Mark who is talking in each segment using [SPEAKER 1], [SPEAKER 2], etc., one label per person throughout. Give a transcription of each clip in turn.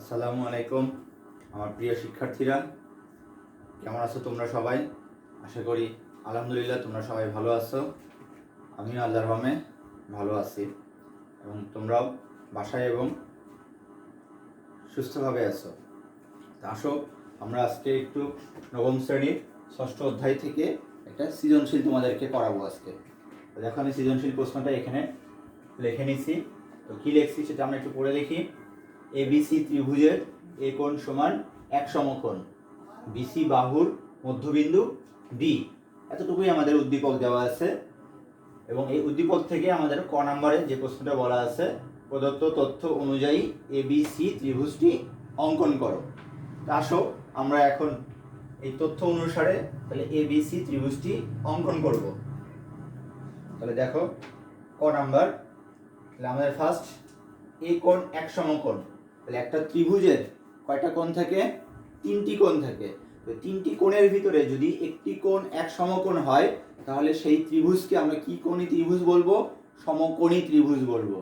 [SPEAKER 1] আসসালামু আলাইকুম আমার প্রিয় শিক্ষার্থীরা, কেমন আছো তোমরা সবাই? আশা করি আলহামদুলিল্লাহ তোমরা সবাই ভালো আছো। আমিও আল্লাহর রহমে ভালো আছি এবং তোমরাও বাসায় এবং সুস্থভাবে আছো। আসো আমরা আজকে একটু নবম শ্রেণীর ষষ্ঠ অধ্যায় থেকে একটা সৃজনশীল তোমাদেরকে করাবো আজকে। তো দেখো আমি সৃজনশীল প্রশ্নটা এখানে লিখে নিছি। তো কী লিখছি সেটা আমরা একটু পড়ে দেখি। এবিসি ত্রিভুজের এ কোণ সমান এক সমকোণ, বিসি বাহুর মধ্যবিন্দু ডি, এতটুকুই আমাদের উদ্দীপক দেওয়া আছে। এবং এই উদ্দীপক থেকে আমাদের ক নম্বরে যে প্রশ্নটা বলা আছে, প্রদত্ত তথ্য অনুযায়ী এবিসি ত্রিভুজটি অঙ্কন করো। তা আসো আমরা এখন এই তথ্য অনুসারে তাহলে এবিসি ত্রিভুজটি অঙ্কন করব। তাহলে দেখো ক নাম্বার, তাহলে আমাদের ফার্স্ট এ কোণ এক সমকোণ। তাহলে একটা ত্রিভুজের কয়টা কোণ থাকে? তিনটি কোণ থাকে। তো তিনটি কোণের ভিতরে যদি একটি কোণ এক সমকোণ হয় তাহলে সেই ত্রিভুজকে আমরা কি কোণী ত্রিভুজ বলবো? সমকোণী ত্রিভুজ বলবো।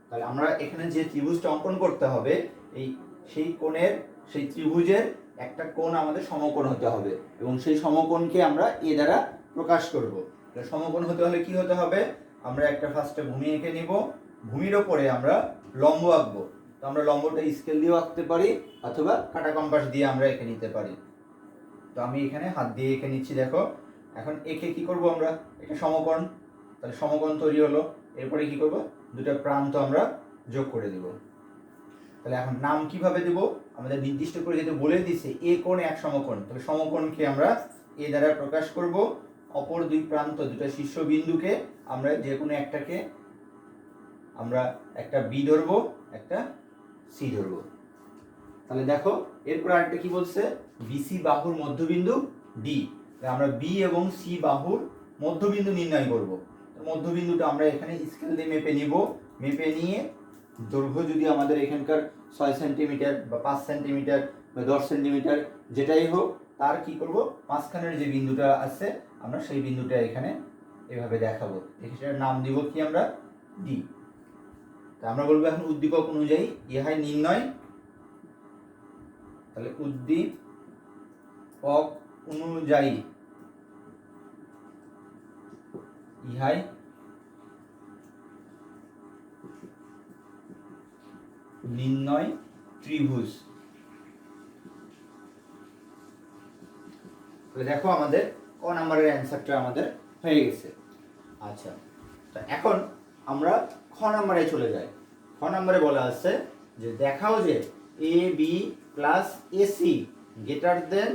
[SPEAKER 1] তাহলে আমরা এখানে যে ত্রিভুজটা অঙ্কন করতে হবে সেই ত্রিভুজের একটা কোণ আমাদের সমকোণ হতে হবে এবং সেই সমকোণকে আমরা এ দ্বারা প্রকাশ করব। সমকোণ হতে হলে কি হতে হবে? আমরা একটা ফার্স্টে ভূমি এঁকে নিব, ভূমির ওপরে আমরা লম্ব আঁকবো। তো আমরা লম্বটা স্কেল দিয়েও আঁকতে পারি অথবা কাঁটা কম্পাস দিয়ে আমরা এঁকে নিতে পারি। তো আমি এখানে হাত দিয়ে এঁকে নিচ্ছি। দেখো এখন এঁকে কি করব আমরা? এটা সমকোণ, তাহলে সমকোণ তৈরি হলো। এরপরে কি করব? দুটো প্রান্ত আমরা যোগ করে দিব। তাহলে এখন নাম কিভাবে দেব? আমাদের নির্দিষ্ট করে যেহেতু বলে দিছে এ কোণ এক সমকোণ, তাহলে সমকোণকে আমরা এ দ্বারা প্রকাশ করব। অপর দুই প্রান্ত দুটো শীর্ষবিন্দুকে আমরা যে কোনো একটাকে আমরা একটা বি ধরবো, একটা সি ধরবো। তাহলে দেখো এরপর আরেকটা কি বলছে? বিসি বাহুর মধ্যবিন্দু ডি। আমরা বি এবং সি বাহুর মধ্যবিন্দু নির্ণয় করব। মধ্যবিন্দুটা আমরা এখানে স্কেল দিয়ে মেপে নিব। মেপে নিয়ে দৈর্ঘ্য যদি আমাদের এখানকার 6 সেন্টিমিটার বা 5 সেন্টিমিটার বা 10 সেন্টিমিটার যেটাই হোক, তার কি করব? মাঝখানের যে বিন্দুটা আছে আমরা সেই বিন্দুটা এখানে এভাবে দেখাবো। এটার নাম দিব কি আমরা? ডি। তা আমরা বলবো এখন উদ্দীপক অনুযায়ী ইহাই নির্ণয়। তাহলে উদ্দীপক অনুযায়ী ইহাই নির্ণয় ত্রিভুজ। তাহলে দেখো আমাদের ক নাম্বারের অ্যান্সারটা আমাদের হয়ে গেছে। আচ্ছা, তো এখন আমরা খ নাম্বারে চলে যাই। খ নাম্বারে বলা আছে যে দেখাও যে A B plus AC greater than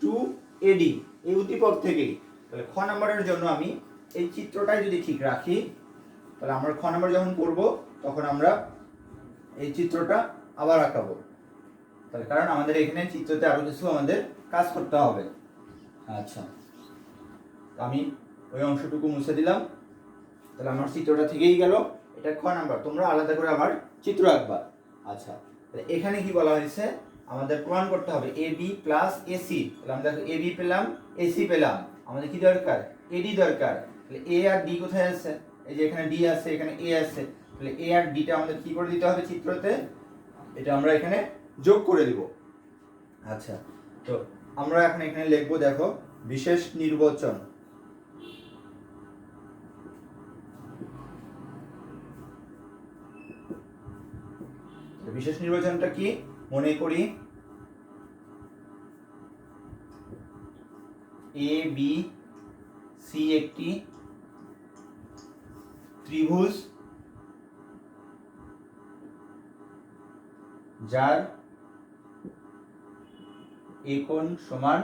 [SPEAKER 1] 2AD, এই উদ্দীপক থেকেই। তাহলে খ নাম্বারের জন্য আমি এই চিত্রটাই যদি ঠিক রাখি, তাহলে আমরা খ নাম্বার যখন করব তখন আমরা এই চিত্রটা আবার আঁকাবো। তাহলে কারণ আমাদের এখানে চিত্রতে আরো কিছু আমাদের কাজ করতে হবে। আচ্ছা, আমি ওই অংশটুকু মুছে দিলাম। তাহলে আমার চিত্রটা থেকেই গেল। এটা খ নাম্বার, তোমরা আলাদা করে আবার চিত্র আঁকবা। আচ্ছা, তাহলে এখানে কি বলা হয়েছে? আমাদের প্রমাণ করতে হবে এ বি প্লাস এসি। তাহলে আমরা দেখো এ বি পেলাম, এসি পেলাম, আমাদের কি দরকার? এডি দরকার। তাহলে এ আর ডি কোথায় আছে? এই যে এখানে ডি আছে, এখানে এ আছে। তাহলে এ আর ডিটা আমাদের কি করে দিতে হবে চিত্রতে? এটা আমরা এখানে যোগ করে দিব। আচ্ছা, তো আমরা এখন এখানে লিখবো, দেখো বিশেষ নির্বাচন। বিশেষ নির্বাচনটা কি? মনে করি এ বি সি একটি ত্রিভুজ যার এ কোণ সমান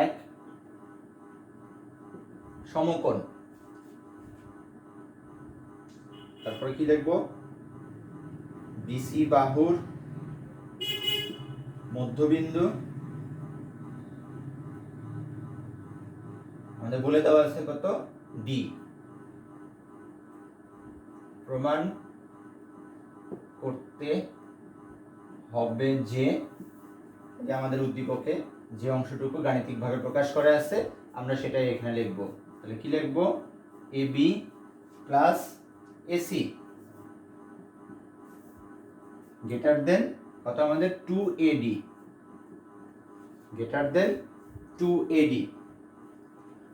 [SPEAKER 1] এক সমকোণ। তারপরে কি দেখবো? বিসি বাহুর মধ্যবিন্দু আমাদের বলে দেওয়া আছে কত? ডি। প্রমাণ করতে হবে যে আমাদের উদ্দীপকে যে অংশটুকু গাণিতিকভাবে প্রকাশ করা আছে আমরা সেটাই এখানে লিখব। তাহলে কি লিখব? A B plus AC greater than কত আমাদের 2AD গ্রেটার দেন 2AD।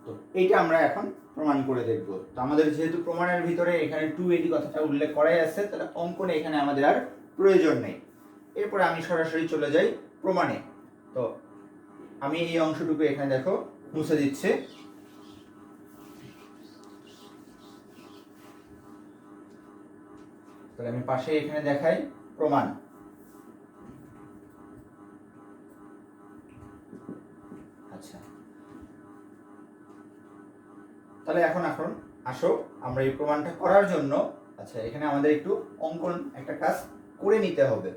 [SPEAKER 1] তো এইটা আমরা এখন প্রমাণ করে দেখব। তো আমাদের যেহেতু প্রমাণের ভিতরে এখানে 2AD কথাটা উল্লেখ করাই আছে, তাহলে অঙ্কনে এখানে আমাদের আর প্রয়োজন নেই। এরপরে আমি সরাসরি চলে যাই প্রমাণে। তো আমি এই অংশটুকু এখানে দেখো মুছে দিচ্ছি। তাহলে আমি পাশে এখানে দেখাই প্রমাণ। আচ্ছা, তাহলে এখন আসো আমরা এই প্রমাণটা করার জন্য আচ্ছা এখানে আমাদের একটু অঙ্কন একটা কাজ করে নিতে হবে।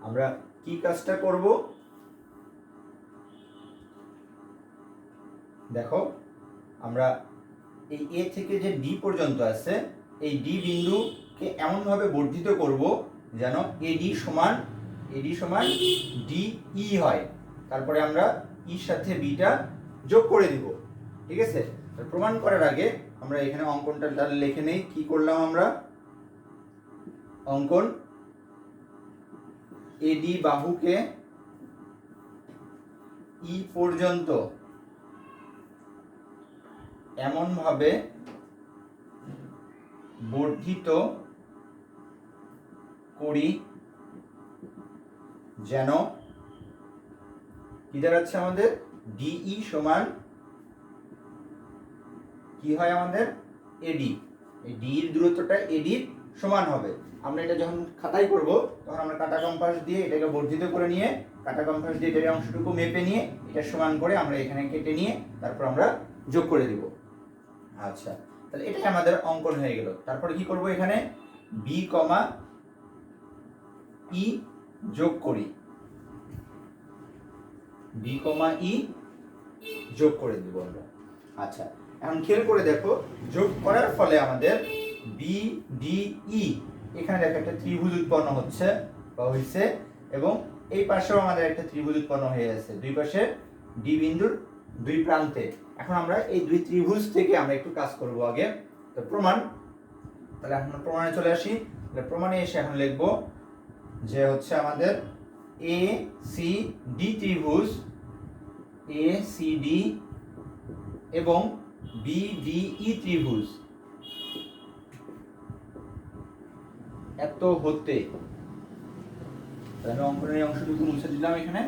[SPEAKER 1] আমরা কি কাজটা করব দেখো, আমরা এই এ থেকে যে ডি পর্যন্ত আছে এই ডি বিন্দুকে এমন ভাবে বর্ধিত করব যেন এডি সমান ডিই হয়। তারপরে আমরা ইর সাথে বিটা যোগ করে দিব। ঠিক আছে, প্রমাণ করার আগে আমরা এখানে অঙ্কনটা লিখে নেই। কি করলাম আমরা, অঙ্কন এডি বাহুকে ই পর্যন্ত এমন ভাবে বর্ধিত করি যেন কি দাঁড়াচ্ছে আমাদের ডিই সমান কি হয় আমাদের এডি। এই ডি এর দূরত্বটা এডির সমান হবে। আমরা এটা যখন খাতায় করব তখন আমরা কাটা কম্পাস দিয়ে এটাকে বর্ধিত করে নিয়ে কাটা কম্পাস দিয়ে এর অংশটুকু মেপে নিয়ে এটা সমান করে আমরা এখানে কেটে নিয়ে তারপর আমরা যোগ করে দিব। আচ্ছা, তাহলে এটাই আমাদের অঙ্কন হয়ে গেল। তারপরে কি করব, এখানে বি কমা ই যোগ করি, বি কমা ই যোগ করে দিব আমরা। আচ্ছা, এখন খেয়াল করে দেখো, যোগ করার ফলে আমাদের বি ডি ই এখানে দেখো একটা ত্রিভুজ উৎপন্ন হচ্ছে বা হইছে, এবং এই পাশেও আমাদের একটা ত্রিভুজ উৎপন্ন হয়ে আছে দুই পাশে ডি বিন্দুর দুই প্রান্তে। এখন আমরা এই দুই ত্রিভুজ থেকে আমরা একটু কাজ করব আগে। তো প্রমাণ, তাহলে এখন প্রমাণে চলে আসি। তাহলে প্রমাণে এসে এখন লিখব যে হচ্ছে আমাদের এ সি ডি ত্রিভুজ, এ সি ডি এবং বি ডি ই ত্রিভুজ এত হতে, আমি অঙ্কনের অংশটুকু মুছে দিলাম এখানে।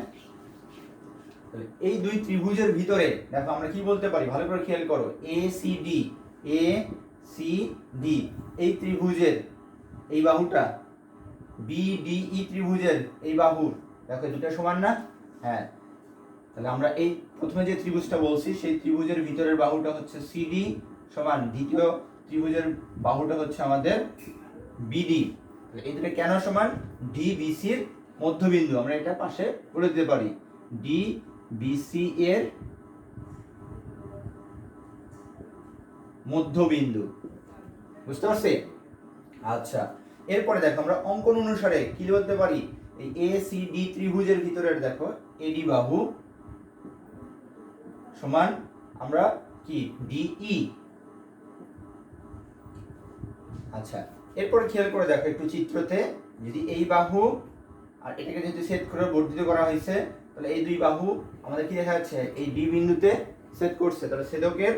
[SPEAKER 1] এই দুই ত্রিভুজের ভিতরে দেখো আমরা কি বলতে পারি, ভালো করে খেয়াল করো, এ সি ডি এই ত্রিভুজের এই বাহুটা, বি ডি ই ত্রিভুজের এই বাহুর দেখো দুটো সমান না? হ্যাঁ, তাহলে আমরা এই প্রথমে যে ত্রিভুজটা বলছি সেই ত্রিভুজের ভিতরের বাহুটা হচ্ছে সিডি সমান দ্বিতীয় ত্রিভুজের বাহুটা হচ্ছে আমাদের বিডি। এই দুটো কেন সমান? ডি বিসির মধ্যবিন্দু, আমরা এটা পাশে বলে দিতে পারি ডি বিসি এর মধ্যবিন্দু। বুঝতে পারছি? আচ্ছা, এরপরে দেখো আমরা অঙ্কন অনুসারে কি বলতে পারি, এই এ সি ডি ত্রিভুজের ভিতরের দেখো এডি বাহু সমান আমরা কি ডিই। আচ্ছা, এরপরে খেয়াল করে দেখো একটু চিত্রতে, যদি এই বাহু আর এটাকে যদি ছেদ করে বর্ধিত করা হয়েছে, তাহলে এই দুই বাহু আমাদের কি দেখা যাচ্ছে এই ডি বিন্দুতে ছেদ করছে। তাহলে ছেদকের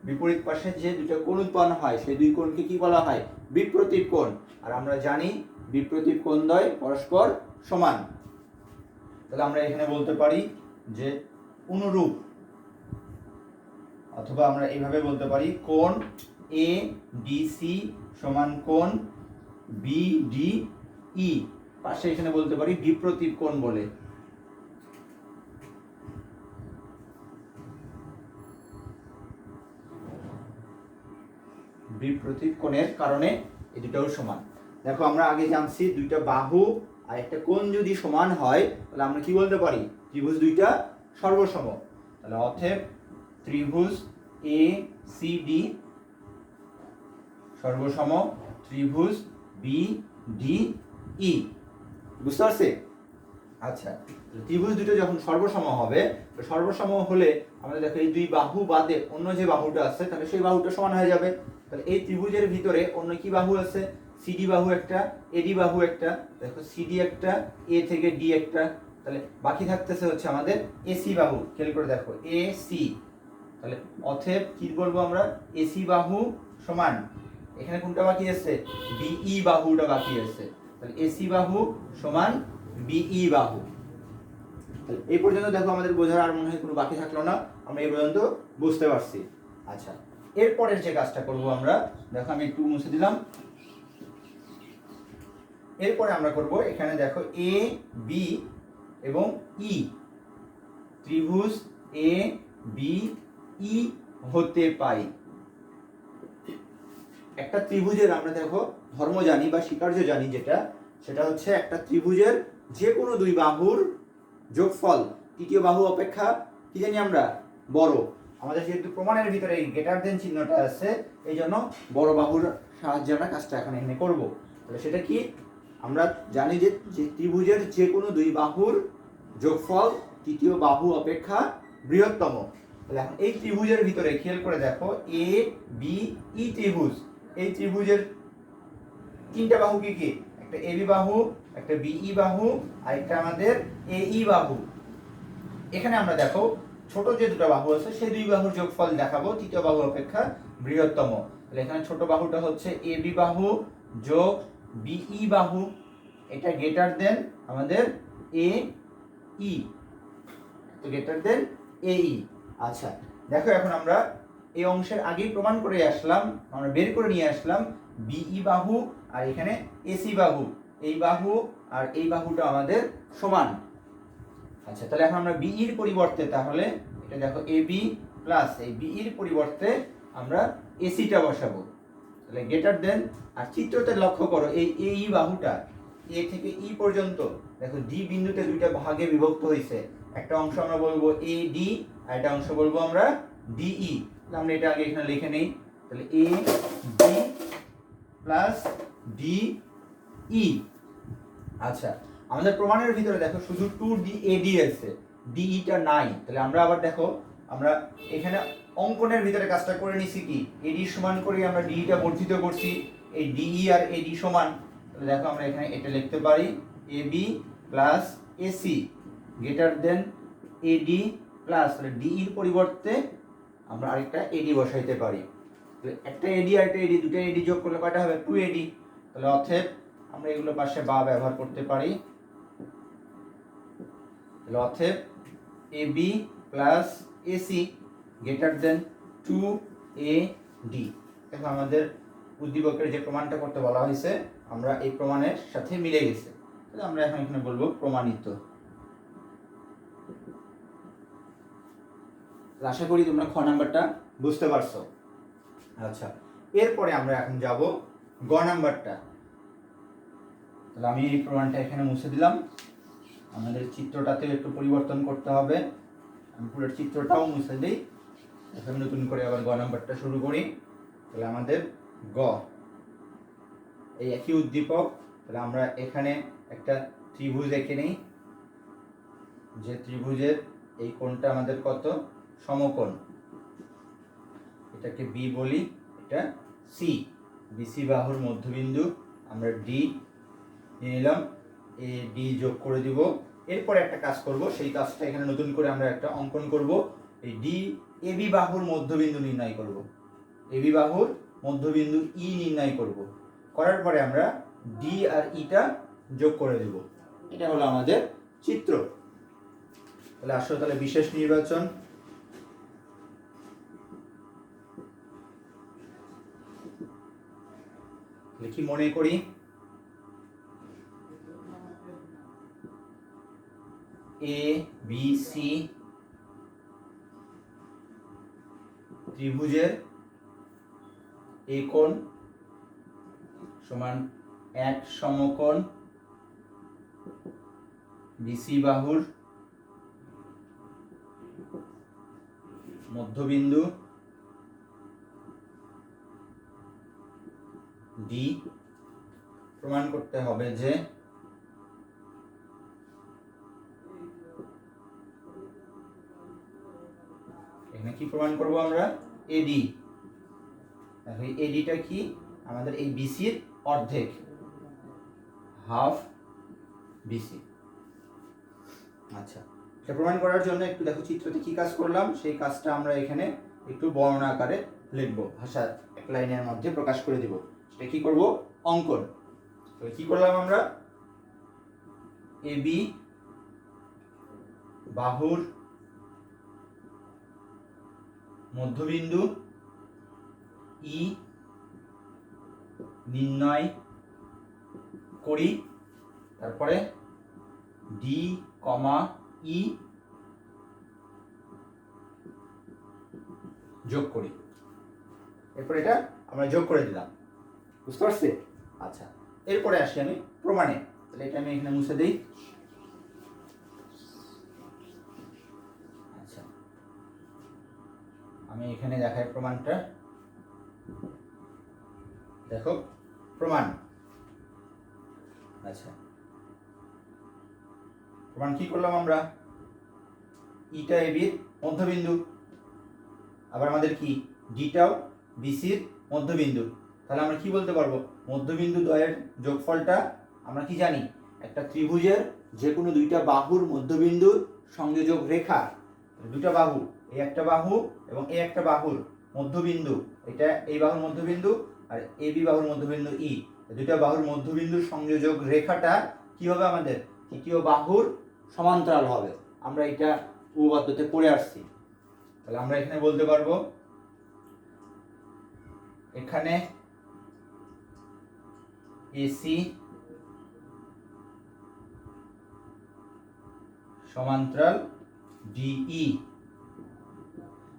[SPEAKER 1] বিপরীত পাশে যে দুটো কোণ উৎপন্ন হয় সেই দুই কোণকে কি বলা হয়? বিপ্রতীপ কোণ। আর আমরা জানি বিপ্রতীপ কোণদ্বয় পরস্পর সমান। তাহলে আমরা এখানে বলতে পারি যে অনুরূপ, অথবা আমরা এইভাবে বলতে পারি কোণ এ ডিসি সমান কোণ বি ডি ই, পাশে এখানে বলতে পারি বিপ্রতীপ কোণ বলে। বিপ্রতীপ কোণের কারণে এই দুটোও সমান। দেখো আমরা আগে জানছি দুইটা বাহু আর একটা কোণ যদি সমান হয় তাহলে আমরা কি বলতে পারি? ত্রিভুজ দুইটা সর্বসম। তাহলে অতএব ত্রিভুজ এ সি ডি সর্বসম ত্রিভুজ বি ডি ই। বুঝতে পারছি? আচ্ছা, ত্রিভুজ দুটো যখন সর্বসম হবে, তো সর্বসম হলে আমাদের দেখো এই দুই বাহু বাদে অন্য যে বাহুটা আছে তাহলে সেই বাহুটা সমান হয়ে যাবে। তাহলে এই ত্রিভুজের ভিতরে অন্য কি বাহু আছে? সিডি বাহু একটা, এডি বাহু একটা। দেখো সিডি একটা, এ থেকে ডি একটা, তাহলে বাকি থাকতেছে হচ্ছে আমাদের এসি বাহু। খেয়াল করে দেখো এসি। তাহলে অতএব কি বলবো আমরা? এসি বাহু সমান, এখানে কোনটা বাকি আছে? বিই বাহুটা বাকি আছে। তাহলে এসি বাহু সমান বিই বাহু। তাহলে এই পর্যন্ত দেখো আমাদের বোঝার আর মনে হয় কোনো বাকি থাকলো না, আমরা এই পর্যন্ত বুঝতে পারছি। আচ্ছা, এরপরের যে কাজটা করব আমরা, দেখো আমি একটু মুছে দিলাম। এরপরে আমরা করব এখানে দেখো এ বি এবং ই, ত্রিভুজ এ বি ই হতে পাই। একটা ত্রিভুজের আমরা দেখো ধর্ম জানি বা স্বীকার্য জানি, যেটা সেটা হচ্ছে একটা ত্রিভুজের যে কোনো দুই বাহুর যোগফল তৃতীয় বাহু অপেক্ষা কি জানি আমরা? বড়। আমাদের যেহেতু প্রমাণের ভিতরে এই গ্রেটার দেন চিহ্নটা আছে, এই জন্য বড় বাহুর সাহায্যে আমরা কাজটা এখন এখানে করব। তাহলে সেটা কি? আমরা জানি যে ত্রিভুজের যে কোনো দুই বাহুর যোগফল তৃতীয় বাহু অপেক্ষা বৃহত্তম। তাহলে এখন এই ত্রিভুজের ভিতরে খেয়াল করে দেখো এ বি ই ত্রিভুজ, এই ত্রিভুজের তিনটা বাহু কি কি? একটা এবি বাহু, একটা বিই বাহু, আর একটা আমাদের এই বাহু। এখানে আমরা দেখো ছোট যে দুটো বাহু আছে সেই দুই বাহুর যোগফল দেখাবো তৃতীয় বাহু অপেক্ষা বৃহত্তম। তাহলে এখানে ছোট বাহুটা হচ্ছে এবি বাহু যোগ বিই বাহু, এটা গ্রেটার দেন আমাদের এ ই, তো গ্রেটার দেন এ ই। আচ্ছা, দেখো এখন আমরা এই অংশের আগেই প্রমাণ করে আসলাম, আমরা বের করে নিয়ে আসলাম বিই বাহু আর এখানে এসি বাহু, এই বাহু আর এই বাহুটা আমাদের সমান। আচ্ছা, তাহলে এখন আমরা বিইর পরিবর্তে, তাহলে এটা দেখো এবি প্লাস এই বিইর পরিবর্তে আমরা এসিটা বসাবো। তাহলে গ্রেটার দেন, আর চিত্রতে লক্ষ্য করো এই এই বাহুটা এ থেকে ই পর্যন্ত দেখো ডি বিন্দুতে দুইটা ভাগে বিভক্ত হয়েছে। একটা অংশ আমরা বলবো এ ডি, আর একটা অংশ বলবো আমরা ডিই। আমরা এটা আগে এখানে লিখে নেই। তাহলে A D plus D E. আচ্ছা, আমাদের প্রমাণের ভিতরে দেখো শুধু 2D AD আছে, DE টা নাই। তাহলে আমরা আবার দেখো আমরা এখানে অঙ্কনের ভিতরে কাজটা করে নিছি কি, AD সমান করে আমরা DE টা বর্ধিত করছি, এই DE আর AD সমান। তাহলে দেখো আমরা এখানে এটা লিখতে পারি AB plus AC greater than AD plus, তাহলে DE এর পরিবর্তে আমরা আরেকটা AD বসাইতে পারি। তাহলে একটা AD আর একটা AD, দুটো AD যোগ করলে কয়টা হবে? 2AD। তাহলে অতএব আমরা এগুলো পাশে বা ব্যবহার করতে পারি। অতএব AB plus AC greater than 2AD। দেখো আমাদের উদ্দীপকের যে প্রমাণটা করতে বলা হয়েছে আমরা এই প্রমাণের সাথে মিলে গেছে, তাহলে আমরা এখন এখানে বলবো প্রমাণিত। আশা করি তোমরা খ নাম্বারটা বুঝতে পারছো। আচ্ছা, এরপরে আমরা এখন যাব গ নাম্বারটা। তাহলে আমি এই প্রমাণটা এখানে মুছে দিলাম, আমাদের চিত্রটাতেও একটু পরিবর্তন করতে হবে, আমি পুরো চিত্রটাও মুছে দিই, এখন নতুন করে আবার গ নাম্বারটা শুরু করি। তাহলে আমাদের গ, এই একই উদ্দীপক। তাহলে আমরা এখানে একটা ত্রিভুজ এঁকে নিই, যে ত্রিভুজের এই কোণটা আমাদের কত? সমকোণ। এটাকে বি বলি, এটা সি, বিসি বাহুর মধ্যবিন্দু আমরা ডি নিয়ে নিলাম, এ ডি যোগ করে দিব। এরপরে একটা কাজ করব, সেই কাজটা এখানে নতুন করে আমরা একটা অঙ্কন করব, এই ডি এবি বাহুর মধ্যবিন্দু নির্ণয় করব, এবি বাহুর মধ্যবিন্দু ই নির্ণয় করব। করার পরে আমরা ডি আর ইটা যোগ করে দেব। এটা হলো আমাদের চিত্র। তাহলে আসো, তাহলে বিশেষ নির্বাচন, লিখি মনে করি এ বি সি ত্রিভুজের এ কোণ সমান এক সমকোণ বিসি বাহুর মধ্যবিন্দু ডি। প্রমাণ করতে হবে যে এখানে কি প্রমাণ করব আমরা? এডি দেখো এই এডিটা কি আমাদের এই বিসির অর্ধেক, হাফ বিসি। আচ্ছা, এটা প্রমাণ করার জন্য একটু দেখো চিত্রতে কি কাজ করলাম, সেই কাজটা আমরা এখানে একটু বর্ণনা আকারে লিখবো, ভাষা এক লাইনের মধ্যে প্রকাশ করে দিব। সেটা কি করব, অঙ্কন। তাহলে কি করলাম আমরা, এবি বাহুর মধ্যবিন্দু ই নির্ণয় করি, তারপরে ডি কমা ই যোগ করি, এরপর এটা আমরা যোগ করে দিলাম। বুঝতে পারছি? আচ্ছা, এরপরে আসি আমি প্রমাণে। তাহলে এটা আমি এখানে মুছে দিই। আচ্ছা, আমি এখানে দেখাই প্রমাণটা। দেখো প্রমাণ। আচ্ছা, প্রমাণ কি করলাম আমরা, ইটা এবির মধ্যবিন্দু, আবার আমাদের কি ডিটাও বিসির মধ্যবিন্দু। তাহলে আমরা কি বলতে পারবো, মধ্যবিন্দু দ্বয়ের যোগফলটা আমরা কি জানি, একটা ত্রিভুজের যে কোনো দুইটা বাহুর মধ্যবিন্দুর সংযোজক রেখা, দুইটা বাহু, এই একটা বাহু এবং এই একটা বাহুর মধ্যবিন্দু, এটা এই বাহুর মধ্যবিন্দু আর এবি বাহুর মধ্যবিন্দু ই, দুইটা বাহুর মধ্যবিন্দুর সংযোজক রেখাটা কি হবে, আমাদের তৃতীয় বাহুর সমান্তরাল হবে। আমরা এটা উপপাদ্যতে পড়ে আসছি। তাহলে আমরা এখানে বলতে পারবো, এখানে এসি সমান্তরাল ডিই।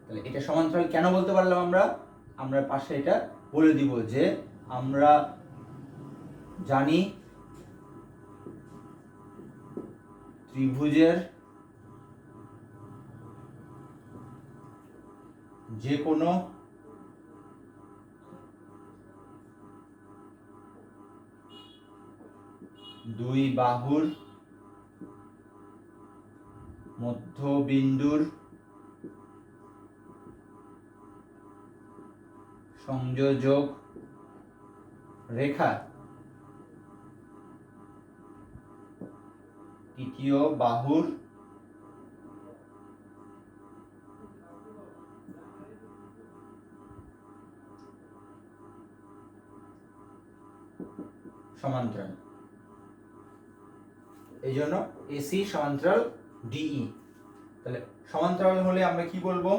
[SPEAKER 1] তাহলে এটা সমান্তরাল কেন বলতে পারলাম আমরা, আমরা পাশে এটা বলে দিব যে আমরা জানি ত্রিভুজের যে কোনো দুই বাহুর মধ্যবিন্দুর সংযোজক রেখা তৃতীয় বাহুর সমান্তরাল, এই জন্য এসি সমান্তরাল ডিই। তাহলে সমান্তরাল হলে আমরা কি বলবো,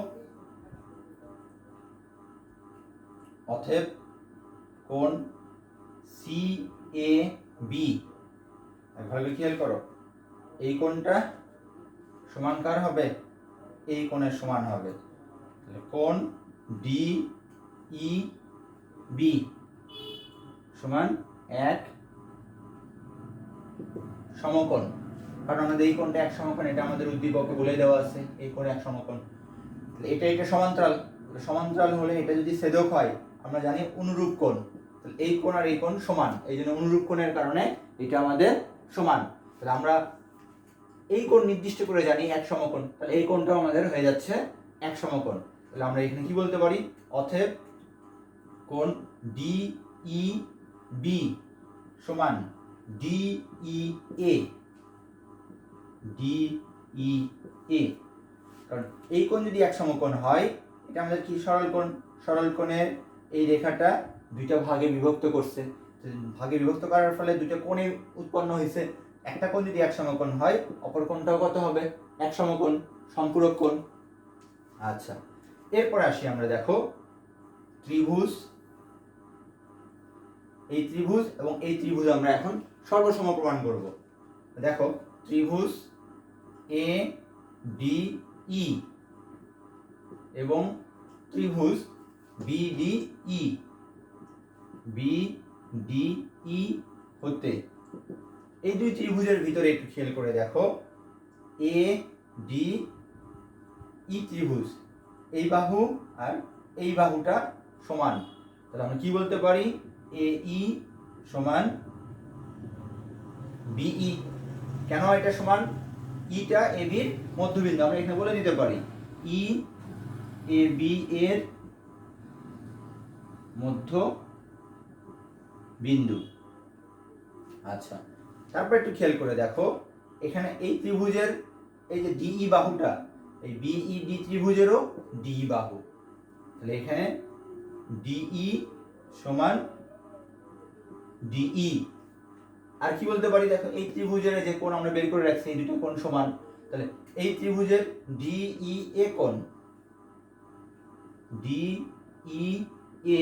[SPEAKER 1] অতএব কোণ সি এ বি, ভালো খেয়াল করো, এই কোণটা সমান কার হবে, এই কোণের সমান হবে। তাহলে কোণ ডি ই বি সমান এক সমকোণ, কারণ আমাদের এই কোণটা এক সমকোণ, এটা আমাদের উদ্দীপকে বলে দেওয়া আছে, এই কোণ এক সমকোণ। এটা এটা সমান্তরাল, সমান্তরাল হলে এটা যদি ছেদক হয় আমরা জানি অনুরূপ কোণ, তাহলে এই কোণ আর এই কোণ সমান, এই জন্য অনুরূপ কোণের কারণে এটা আমাদের সমান। তাহলে আমরা এই কোণ নির্দিষ্ট করে জানি এক সমকোণ, তাহলে এই কোণটাও আমাদের হয়ে যাচ্ছে এক সমকোণ। তাহলে আমরা এখানে কি বলতে পারি, অতএব কোণ ডি ই বি সমান ডি ই এ, ডি ই এ। কারণ এই কোণ যদি এক সমকোণ হয়, এটা আমাদের কি সরল কোণ, সরল কোণের এই রেখাটা দুইটা ভাগে বিভক্ত করছে, ভাগে বিভক্ত করার ফলে দুইটা কোণে উৎপন্ন হয়েছে। একটা কোণ যদি এক সমকোণ হয়, অপর কোণটাও কত হবে, এক সমকোণ, সম্পূরক কোণ। আচ্ছা, এরপর আসি আমরা, দেখো ত্রিভুজ, এই ত্রিভুজ এবং এই ত্রিভুজ আমরা এখন সর্বসম প্রমাণ করব। দেখো ত্রিভুজ এ ডি ই এবং ত্রিভুজ B D E, B D E হতে এই দুই ত্রিভুজের ভিতরে একটু খেয়াল করে দেখো, এ ডি ই ত্রিভুজ, এই বাহু আর এই বাহুটা সমান। তাহলে আমরা কি বলতে পারি, এ ই সমান বিই। কেন এটা সমান, ইটা এ বির মধ্যবিন্দু, আমরা এখানে বলে দিতে পারি ই এ বি এর মধ্য বিন্দু। আচ্ছা, তারপর একটু খেয়াল করে দেখো, এখানে এই ত্রিভুজের এই যে ডিই বাহুটা, এই বিইডি ত্রিভুজেরও ডি বাহু, তাহলে এখানে ডিই সমান ডিই। আর কি বলতে পারি দেখো, এই ত্রিভুজের যে কোণ আমরা বের করে রাখছি, এই দুটো কোণ সমান, তাহলে এই ত্রিভুজের ডিই এ কোণ, ডিই এ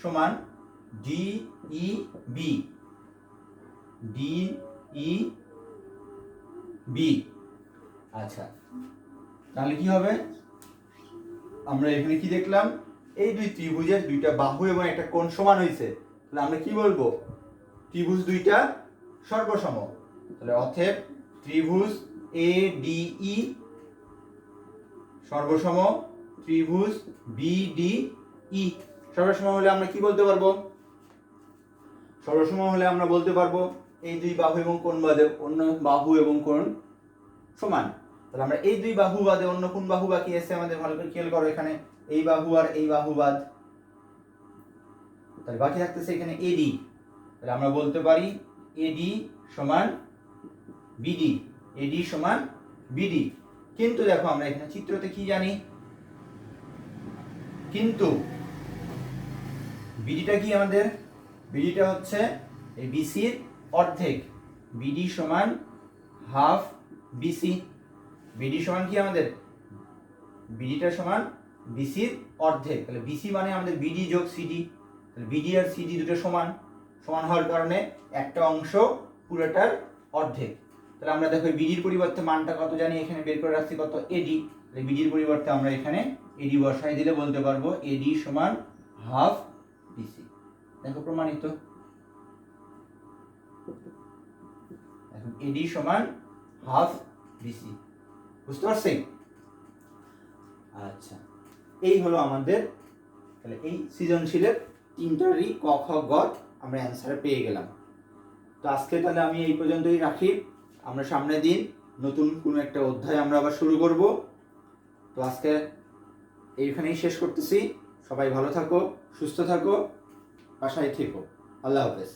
[SPEAKER 1] সমান ডিই বি, ডিই বি। আচ্ছা, তাহলে কি হবে, আমরা এখানে কি দেখলাম, এই দুই ত্রিভুজের দুইটা বাহু এবং একটা কোণ সমান হয়েছে, তাহলে আমরা কি বলবো, ত্রিভুজ দুইটা সর্বসম। তাহলে অতএব ত্রিভুজ এ ডিই সর্বসম ত্রিভুজ বিডিই সর্বসম হলে আমরা কি বলতে পারবো, সর্বসম হলে আমরা বলতে পারবো এই দুই বাহু এবং কোণ বাদে অন্য বাহু এবং কোণ সমান। তাহলে আমরা এই দুই বাহু বাদে অন্য কোন বাহু বাকি আছে আমাদের, ভালো করে খেয়াল করো, এখানে এই বাহু আর এই বাহু বাদ, তাহলে বাকি থাকতেছে এখানে এডি। তাহলে আমরা বলতে পারি এডি সমান বিডি, এডি সমান বিডি। কিন্তু দেখো আমরা এখানে চিত্রতে কি জানি, কিন্তু বিডিটা কি আমাদের, বিডিটা হচ্ছে এই বিসির অর্ধেক, বিডি সমান হাফ বিসি। বিডি সমান কি আমাদের, বিডিটা সমান বিসির অর্ধেক, তাহলে বিসি মানে আমাদের বিডি যোগ সিডি, তাহলে বিডি আর সিডি দুটো সমান, সমান হওয়ার কারণে একটা অংশ পুরোটার অর্ধেক। তাহলে আমরা দেখো বিডির পরিবর্তে মানটা কত জানি, এখানে বের করে রাখছি কত, এডি। তাহলে বিডির পরিবর্তে আমরা এখানে এডি বসাই দিলে বলতে পারবো এডি সমান হাফ বিসি। দেখো প্রমাণিত, এখন এডি সমান হাফ বিসি, বুঝতে পারছি? আচ্ছা, এই হলো আমাদের, তাহলে এই সৃজনশীলের তিনটারই ক খ গ আমরা অ্যান্সারে পেয়ে গেলাম। তো আজকে তাহলে আমি এই পর্যন্তই রাখি, আমরা সামনের দিন নতুন কোনো একটা অধ্যায় আমরা আবার শুরু করব। তো আজকে এইখানেই শেষ করতেছি, সবাই ভালো থাকো, সুস্থ থাকো, বাসায় থেকো, আল্লাহ হাফেজ।